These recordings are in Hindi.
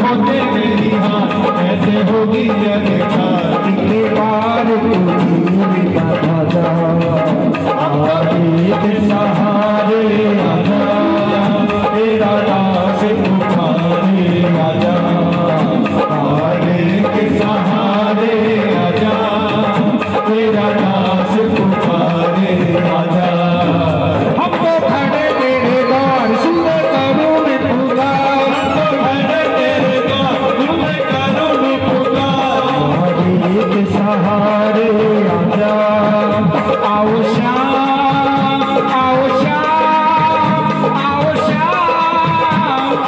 होते मेरी हाथ ऐसे होगी जग के पार के सहारे आजा तेरा दास पुकारे आजा के सहारे आजा तेरा दास पुकारे आजा हमको खड़े तेरे द्वार सुंदर करूं मैं पुकार के सहारे आजा आओ श्याम आओ श्याम आओ श्याम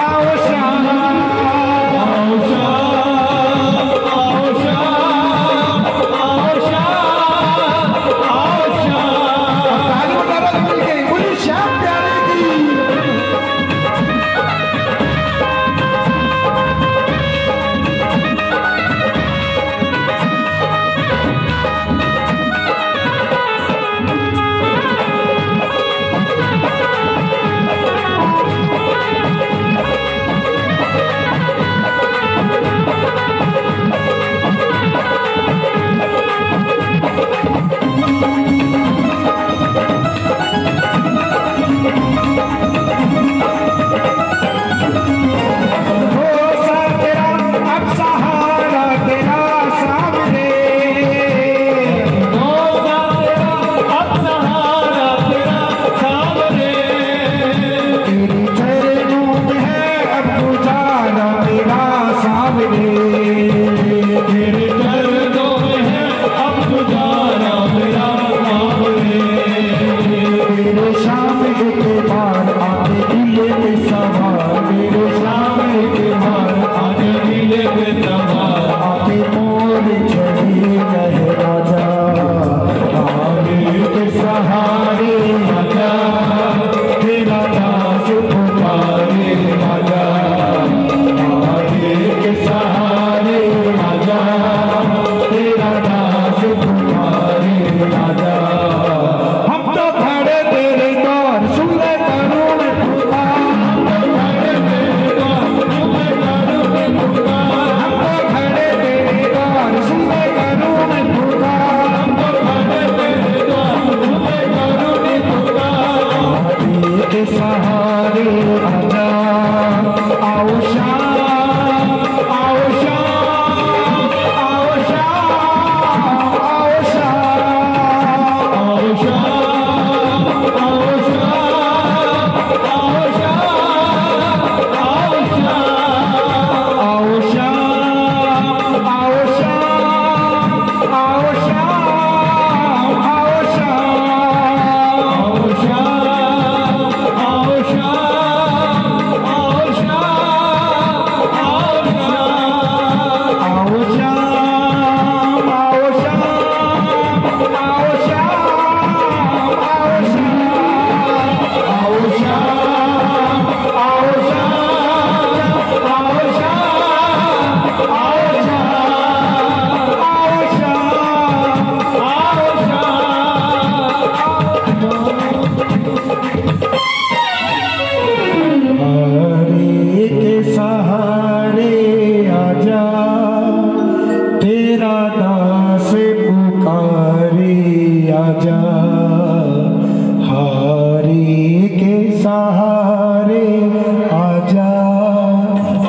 आओ श्याम आओ श्याम आओ श्याम आओ श्याम आओ श्याम ताली बजा दो मिलके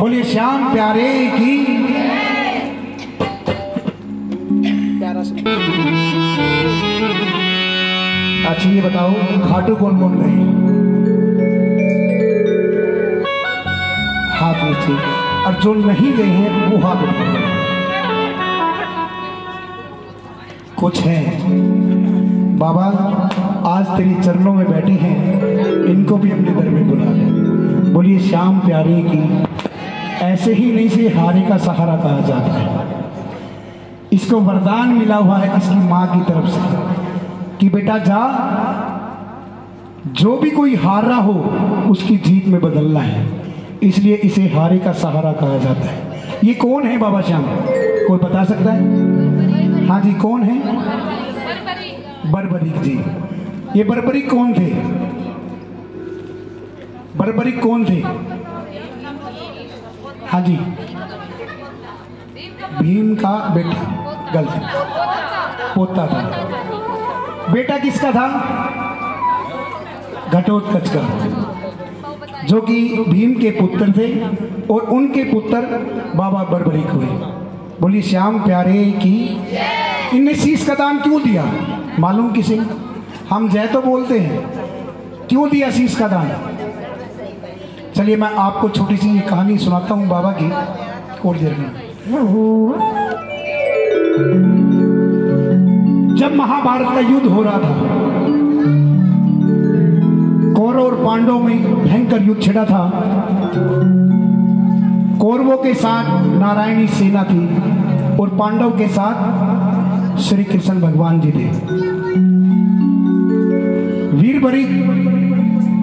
बोलिए श्याम प्यारे की अच्छा ये बताओ खाटू कौन कौन गए? हाथ नीचे, और जो नहीं गए हैं वो हाथ उठाए। कुछ है बाबा आज तेरी चरणों में बैठे हैं, इनको भी अपने दर में बुला ले। बोलिए श्याम प्यारे की। ऐसे ही नहीं से हारे का सहारा कहा जाता है। इसको वरदान मिला हुआ है इसकी माँ की तरफ से कि बेटा जा, जो भी कोई हार रहा हो उसकी जीत में बदलना है, इसलिए इसे हारे का सहारा कहा जाता है। ये कौन है बाबा श्याम, कोई बता सकता है? हाँ जी कौन है? बर्बरीक जी। ये बर्बरीक कौन थे? बर्बरीक कौन थे? हाँ जी, भीम का बेटा, गलत, पोता था। बेटा किसका था? घटोत्कच का, जो कि भीम के पुत्र थे और उनके पुत्र बाबा बर्बरीक हुए। बोलिए श्याम प्यारे की। इनने शीश का दान क्यों दिया मालूम किसी? हम जय तो बोलते हैं, क्यों दिया शीश का दान? चलिए मैं आपको छोटी सी कहानी सुनाता हूँ बाबा की, थोड़ी देर में। जब महाभारत का युद्ध हो रहा था, कौरव और पांडवों में भयंकर युद्ध छिड़ा था। कौरवों के साथ नारायणी सेना थी और पांडव के साथ श्री कृष्ण भगवान जी थे। वीरवरिक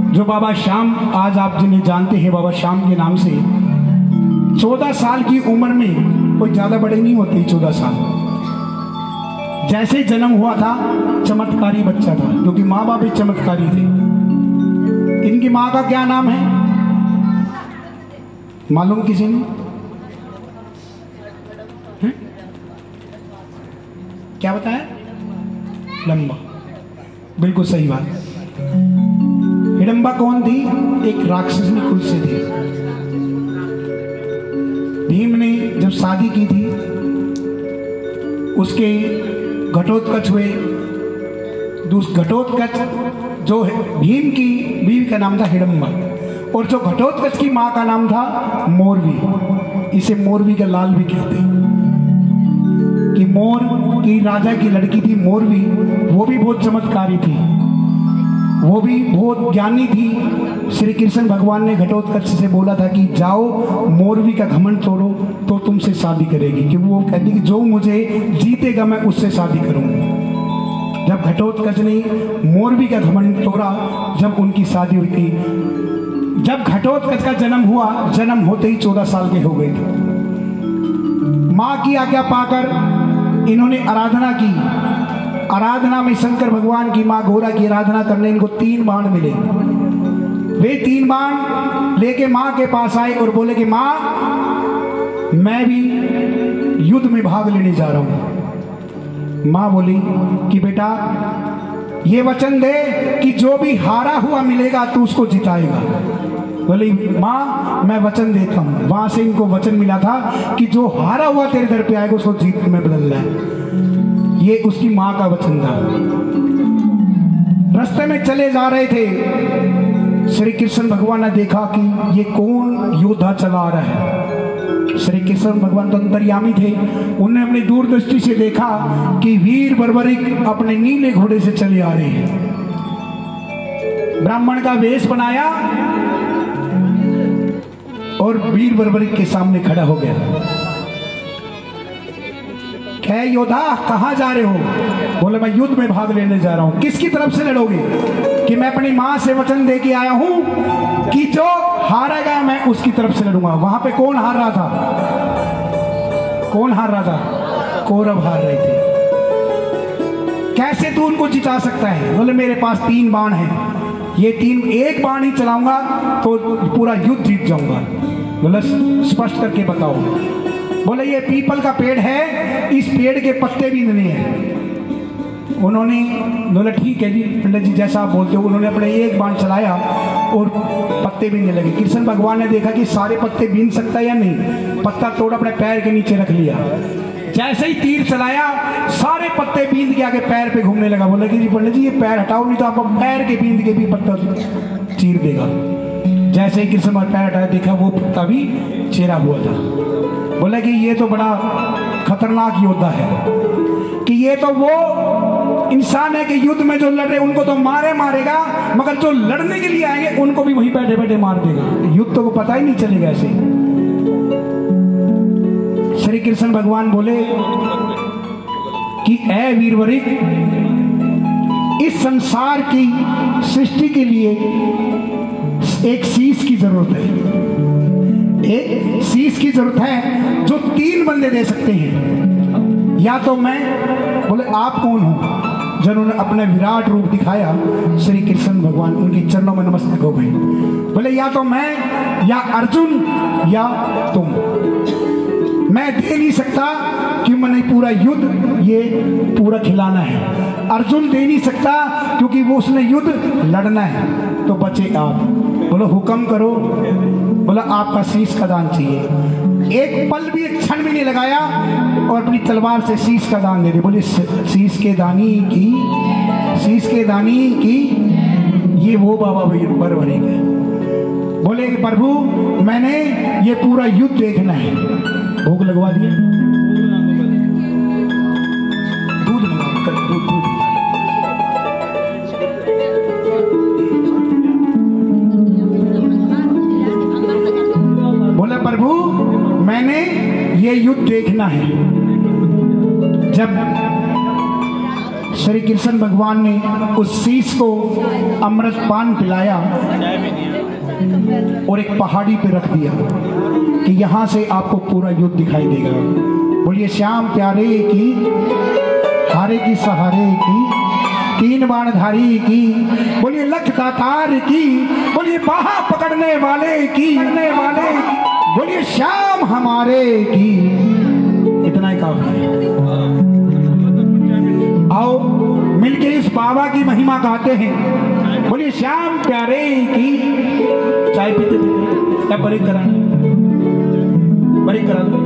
जो बाबा श्याम, आज आप जिन्हें जानते हैं बाबा श्याम के नाम से, 14 साल की उम्र में, कोई ज्यादा बड़े नहीं होते 14 साल, जैसे जन्म हुआ था चमत्कारी बच्चा था, क्योंकि माँ बाप भी चमत्कारी थे। इनकी माँ का क्या नाम है मालूम किसी ने? है? क्या बताया? हिडम्बा, बिल्कुल सही बात। हिडम्बा कौन थी? एक राक्षसनी कुल से थी। भीम ने जब शादी की थी, उसके घटोत्कच हुए। घटोत्कच जो भीम की बीवी का नाम था हिडम्बा, और जो घटोत्कच की माँ का नाम था मोरवी। इसे मोरवी का लाल भी कहते हैं कि मोर की राजा की लड़की थी मोरवी। वो भी बहुत चमत्कारी थी, वो भी बहुत ज्ञानी थी। श्री कृष्ण भगवान ने घटोत्कच से बोला था कि जाओ मोरवी का घमंड तोड़ो तो तुमसे शादी करेगी, क्योंकि वो कहती कि जो मुझे जीतेगा मैं उससे शादी करूंगी। जब घटोत्कच ने मोरवी का घमंड तोड़ा, जब उनकी शादी हुई थी, जब घटोत्कच का जन्म हुआ, जन्म होते ही 14 साल के हो गए थे। माँ की आज्ञा पाकर इन्होंने आराधना की। आराधना में शंकर भगवान की माँ घोड़ा की आराधना करने इनको 3 बाण मिले। वे 3 बाण लेके माँ के पास आए और बोले कि माँ, मैं भी युद्ध में भाग लेने जा रहा हूँ। माँ बोली कि बेटा ये वचन दे कि जो भी हारा हुआ मिलेगा तू उसको जिताएगा। बोली माँ मैं वचन देता हूँ। वहां से इनको वचन मिला था कि जो हारा हुआ तेरे दर पे आएगा उसको जीत में बदलना है। ये उसकी माँ का वचन था। रास्ते में चले जा रहे थे, श्री कृष्ण भगवान ने देखा कि ये कौन योद्धा चला आ रहा है। श्री कृष्ण भगवान तो अंतर्यामी थे, उन्होंने अपनी दूरदृष्टि से देखा कि वीर बर्बरिक अपने नीले घोड़े से चले आ रहे हैं। ब्राह्मण का वेश बनाया और वीर बर्बरिक के सामने खड़ा हो गया। क्या योद्धा कहाँ जा रहे हो? बोले मैं युद्ध में भाग लेने जा रहा हूं। किसकी तरफ से लड़ोगे? कि मैं अपनी मां से वचन दे के आया हूं कि जो हारेगा मैं उसकी तरफ से लड़ूंगा। वहां पे कौन हार रहा था? कौन हार रहा था? कौरव हार रहे थे। कैसे तू उनको जिता सकता है? बोले मेरे पास 3 बाण हैं, ये 3 एक बाण ही चलाऊंगा तो पूरा युद्ध जीत जाऊंगा। बोले स्पष्ट करके बताओ। बोले ये पीपल का पेड़ है, इस पेड़ के पत्ते भी नहीं है। उन्होंने बोला ठीक है जी पंडित जी जैसा आप बोलते हो। उन्होंने अपने एक बाण चलाया और पत्ते बीनने लगे। कृष्ण भगवान ने देखा कि सारे पत्ते बीन सकता है या नहीं, पत्ता तोड़ अपने पैर के नीचे रख लिया। जैसे ही तीर चलाया सारे पत्ते बींद के आगे पैर पे घूमने लगा। बोला कि जी पंडित जी ये पैर हटाओ, नहीं तो आप पैर के बींद के भी पत्ता चीर देगा। जैसे ही कृष्ण पैर हटाया देखा वो पत्ता भी चीरा हुआ था। बोला कि ये तो बड़ा खतरनाक योद्धा है, कि ये तो वो इंसान है कि युद्ध में जो लड़ रहे उनको तो मारेगा, मगर जो लड़ने के लिए आएंगे उनको भी वहीं बैठे बैठे मार देगा। युद्ध तो को पता ही नहीं चलेगा ऐसे। श्री कृष्ण भगवान बोले कि ऐ वीरवरिक, इस संसार की सृष्टि के लिए एक शीश की जरूरत है। एक शीश की जरूरत है जो 3 बंदे दे सकते हैं। या तो मैं, बोले आप कौन हो? जिन्होंने अपने विराट रूप दिखाया श्री कृष्ण भगवान, उनके चरणों में नमस्कार हो गए। बोले या तो मैं, या अर्जुन, या तुम। मैं दे नहीं सकता कि मैंने पूरा युद्ध ये पूरा खिलाना है। अर्जुन दे नहीं सकता क्योंकि वो उसने युद्ध लड़ना है। तो बचे आप, बोलो हुक्म करो। बोला आपका शीश का दान चाहिए। एक पल भी, एक क्षण भी नहीं लगाया और अपनी तलवार से शीश का दान दे दी। बोले शीश के दानी की, शीश के दानी की, ये वो बाबा बर बनेंगे। बोले प्रभु मैंने ये पूरा युद्ध देखना है। भोग लगवा दिया, दूध मंगा, दूध बोले प्रभु मैंने ये युद्ध देखना है। जब श्री कृष्ण भगवान ने उस शीश को अमृत पान पिलाया और एक पहाड़ी पे रख दिया कि यहां से आपको पूरा युद्ध दिखाई देगा। बोलिए श्याम प्यारे की, हारे की सहारे की, तीन बाणधारी की, बोलिए लख दातार की, बोलिए बाहा पकड़ने वाले की, बोलिए श्याम हमारे की। इतना ही काफी है। आओ मिलके इस बाबा की महिमा गाते हैं। बोलिए श्याम प्यारे की। चाय पीते क्या बरी कराना, बरी करा दो।